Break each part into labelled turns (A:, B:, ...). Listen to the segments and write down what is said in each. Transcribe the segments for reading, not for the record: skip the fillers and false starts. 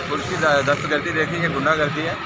A: Police की दस्तगर्दी देखी है, गुंडागर्दी है।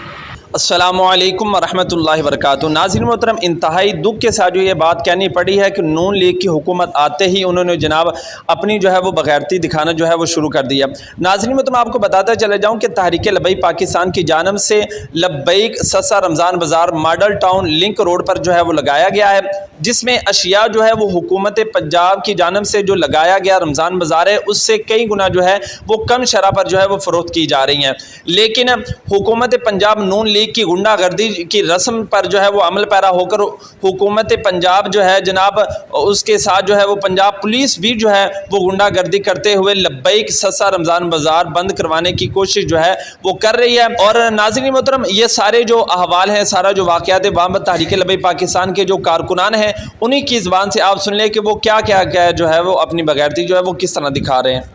B: अस्सलामुअलैकुम वरहमतुल्लाहि वबरकातुहू। नाज़रीन मोहतरम, इंतहाई दुख के साथ जो ये बात कहनी पड़ी है कि नून लीग की हुकूमत आते ही उन्होंने जनाब अपनी जो है वो बग़ैरती दिखाना जो है वो शुरू कर दिया। नाज़रीन मोहतरम, आपको बताता चले जाऊँ कि तहरीक लब्बैक पाकिस्तान की जानब से लब्बैक सस्ता रमज़ान बाज़ार मॉडल टाउन लिंक रोड पर जो है वो लगाया गया है, जिसमें अशिया जो है वो हुकूमत पंजाब की जानब से जो लगाया गया रमज़ान बाज़ार है उससे कई गुना जो है वो कम शरह पर जो है वो फ़रोख्त की जा रही हैं। लेकिन हुकूमत पंजाब नून लीग की गुंडागर्दी की रस्म पर जो है वो अमल पैरा होकर हुकूमत पंजाब जो है जनाब उसके साथ जो है वो पंजाब पुलिस भी जो है वो गुंडागर्दी करते हुए लब्बैक सस्ता रमज़ान बाज़ार बंद करवाने की कोशिश जो है वो कर रही है। और नाज़रीन मोहतरम, ये सारे जो अहवाल हैं, सारा जो वाक़यात वहाँ पर तहरीक लब्बैक पाकिस्तान के जो कारकुनान हैं उन्हीं की ज़बान से आप सुन लें कि वो क्या क्या क्या जो है वो अपनी बग़ैरती जो है वो किस तरह दिखा रहे हैं।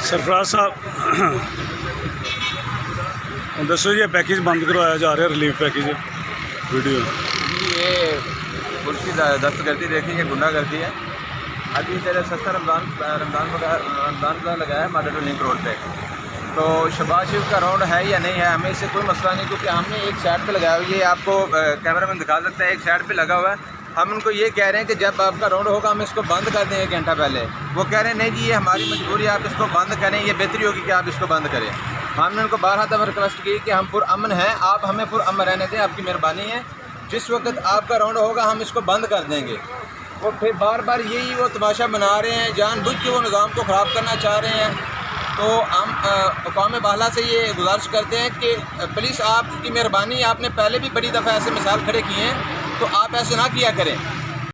C: सरफराज साहब, दसो जी, पैकेज बंद करवाया जा रहा है, रिलीफ पैकेज वीडियो।
A: ये पुलिस की दस्तगर्दी देखी है, गुंडागर्दी है। अभी तेरे सस्ता रमज़ान लगाया है मॉडल लिंक रोड पे। तो शहबाज शरीफ का राउंड है या नहीं है, हमें इससे कोई मसला नहीं, क्योंकि हमने एक साइड पे लगाया हुआ है। ये आपको कैमरा मैन दिखा सकता है, एक साइड पे लगा हुआ है। हम उनको ये कह रहे हैं कि जब आपका राउंड होगा हम इसको बंद कर दें 1 घंटा पहले। वो कह रहे हैं नहीं जी, ये हमारी मजबूरी है, आप इसको बंद करें, ये बेहतरी होगी कि आप इसको बंद करें। हमने उनको 12 दफ़ा रिक्वेस्ट की कि हम पुरअमन हैं, आप हमें पुरअमन रहने दें, आपकी मेहरबानी है। जिस वक्त आपका राउंड होगा हम इसको बंद कर देंगे। वो फिर बार बार यही वो तमाशा बना रहे हैं, जानबूझ के वो निज़ाम को ख़राब करना चाह रहे हैं। तो हम अक़वाम बाहला से ये गुजारिश करते हैं कि पुलिस आपकी मेहरबानी, आपने पहले भी बड़ी दफ़ा ऐसे मिसाल खड़े किए हैं, तो आप ऐसे ना किया करें।